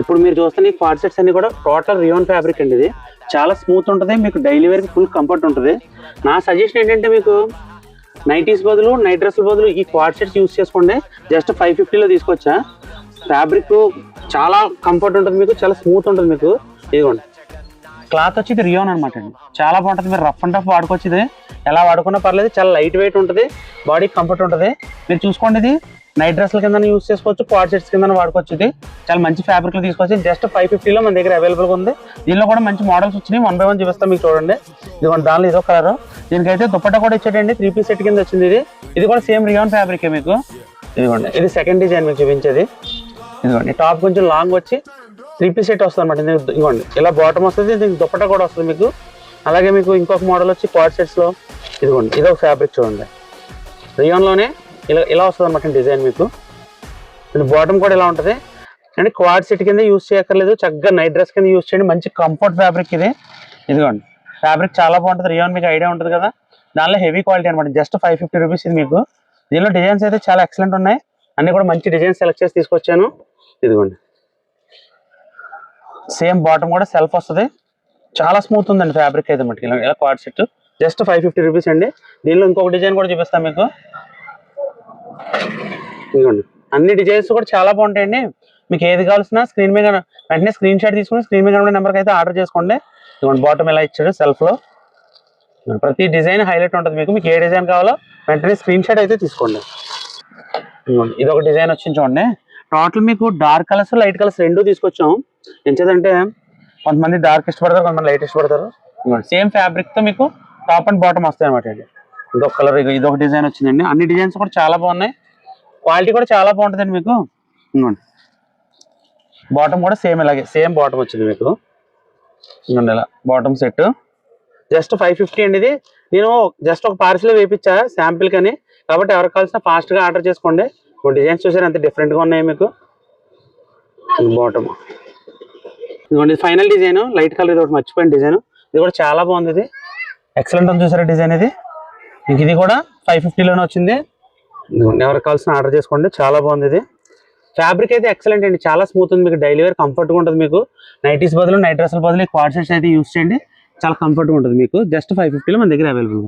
ఇప్పుడు మీరు చూస్తున్న ఈ క్వాడ్ సెట్స్ అన్ని కూడా టోటల్ రియోన్ ఫ్యాబ్రిక్ అండి. ఇది చాలా స్మూత్ ఉంటుంది, మీకు డైలీ వేర్కి ఫుల్ కంఫర్ట్ ఉంటుంది. నా సజెషన్ ఏంటంటే మీకు నైటీస్ బదులు నైట్ డ్రెస్ బదులు ఈ క్వాడ్ సెట్స్ యూస్ చేసుకోండి. జస్ట్ 550లో తీసుకొచ్చా. ఫ్యాబ్రిక్ చాలా కంఫర్ట్ ఉంటుంది, మీకు చాలా స్మూత్ ఉంటుంది. మీకు ఇదిగోండి క్లాత్ వచ్చి ఇది రియోన్ అనమాట అండి. చాలా బాగుంటుంది, మీరు రఫ్ అండ్ టఫ్ వాడుకోవచ్చు. ఇది ఎలా వాడుకున్నా పర్లేదు, చాలా లైట్ వెయిట్ ఉంటుంది, బాడీకి కంఫర్ట్ ఉంటుంది. మీరు చూసుకోండి, ఇది నైట్ డ్రెస్ల కింద యూస్ చేసుకోవచ్చు, క్వాడ్ సెట్స్ కింద వాడుకోవచ్చు. ఇది చాలా మంచి ఫ్యాబ్రిక్లో తీసుకోవచ్చు. జస్ట్ 550లో మన దగ్గర అవైలబుల్గా ఉంది. దీనిలో కూడా మంచి మోడల్స్ వచ్చినాయి, 1 by 1 చూపిస్తాం మీకు. చూడండి ఇదిగోండి, దానిలో ఇదో కలర్. దీనికైతే దుపట్టా కూడా ఇచ్చేటండి, 3 piece సెట్ కింద వచ్చింది. ఇది కూడా సేమ్ రియోన్ ఫ్యాబ్రికే మీకు. ఇదిగోండి, ఇది సెకండ్ డిజైన్ మీకు చూపించేది. ఇదిగోండి టాప్ కొంచెం లాంగ్ వచ్చి 3 piece సెట్ వస్తుంది అనమాట. ఇదిగోండి ఇలా బాటమ్ వస్తుంది, దీనికి దుపట్టా కూడా వస్తుంది మీకు. అలాగే మీకు ఇంకొక మోడల్ వచ్చి క్వాడ్ సెట్స్లో ఇదిగోండి ఇదొక ఫ్యాబ్రిక్ చూడండి, రియోన్లోనే ఇలా వస్తుంది అనమాట డిజైన్ మీకు. బాటమ్ కూడా ఇలా ఉంటుంది అండ్ క్వాడ్ సెట్ కింద యూస్ చేయక్కర్లేదు, చక్కగా నైట్ డ్రెస్ కింద యూస్ చేయండి. మంచి కంఫర్ట్ ఫ్యాబ్రిక్ ఇది. ఇదిగోండి ఫ్యాబ్రిక్ చాలా బాగుంటుంది, రియోన్ మీకు ఐడియా ఉంటుంది కదా. దానిలో హెవీ క్వాలిటీ అనమాట. జస్ట్ 550 రూపీస్ ఇది మీకు. దీనిలో డిజైన్స్ అయితే చాలా ఎక్సలెంట్ ఉన్నాయి, అన్ని కూడా మంచి డిజైన్స్ సెలెక్ట్ చేసి తీసుకొచ్చాను. ఇదిగోండి సేమ్ బాటమ్ కూడా సెల్ఫ్ వస్తుంది, చాలా స్మూత్ ఉందండి ఫ్యాబ్రిక్ అయితే మటుకు. ఇలా క్వాడ్ సెట్ జస్ట్ 550 రూపీస్ అండి. దీనిలో ఇంకొక డిజైన్ కూడా చూపిస్తాను మీకు. ఇదిగోండి అన్ని డిజైన్స్ కూడా చాలా బాగుంటాయండి. మీకు ఏది కావాల్సిన స్క్రీన్ మీద వెంటనే స్క్రీన్ షాట్ తీసుకుని స్క్రీన్ మీద ఉన్న నెంబర్కి అయితే ఆర్డర్ చేసుకోండి. ఇదిగోండి బాటమ్ ఎలా ఇచ్చాడు సెల్ఫ్లో. ప్రతి డిజైన్ హైలైట్ ఉంటుంది మీకు. మీకు ఏ డిజైన్ కావాలో వెంటనే స్క్రీన్ షాట్ అయితే తీసుకోండి. ఇదిగోండి ఇది ఒక డిజైన్ వచ్చింది చూడండి. టోటల్ మీకు డార్క్ కలర్స్ లైట్ కలర్స్ రెండూ తీసుకొచ్చాం. ఎంచేదంటే కొంతమంది డార్క్ ఇష్టపడతారు, కొంతమంది లైట్ ఇష్టపడతారు. సేమ్ ఫ్యాబ్రిక్తో మీకు టాప్ అండ్ బాటమ్ వస్తాయి అనమాట అండి. ఇదొక కలర్, ఇదొక డిజైన్ వచ్చిందండి. అన్ని డిజైన్స్ కూడా చాలా బాగున్నాయి, క్వాలిటీ కూడా చాలా బాగుంటుందండి మీకు. ఇదిగోండి బాటమ్ కూడా సేమ్ ఇలాగే సేమ్ బాటమ్ వచ్చింది మీకు. ఇదిగోండి ఇలా బాటమ్ సెట్ జస్ట్ 550 అండి. ఇది నేను జస్ట్ ఒక పార్సిల్ వేయించా శాంపిల్ కానీ, కాబట్టి ఎవరికి కావాల్సిన ఫాస్ట్గా ఆర్డర్ చేసుకోండి. డిజైన్స్ చూసారు ఎంత డిఫరెంట్గా ఉన్నాయి మీకు. బాటమ్ ఇదిగోండి ఫైనల్ డిజైన్ లైట్ కలర్, ఇది ఒకటి మర్చిపోయిన డిజైన్. ఇది కూడా చాలా బాగుంది, ఇది ఎక్సలెంట్ ఉంది చూసారా డిజైన్. ఇది మీకు ఇది కూడా 550లోనే వచ్చింది. ఎవరికి కావాల్సిన ఆర్డర్ చేసుకోండి, చాలా బాగుంది. ఇది ఫ్యాబ్రిక్ అయితే ఎక్సలెంట్ అండి, చాలా స్మూత్ ఉంది, మీకు డైలీ వేర్ కంఫర్ట్గా ఉంటుంది. మీకు నైటీస్ బదులు నైట్ డ్రెస్ల బదులు క్వాడ్ సెట్స్ అయితే యూస్ చేయండి, చాలా కంఫర్ట్గా ఉంటుంది మీకు. జస్ట్ 550లో మన దగ్గర అవైలబుల్.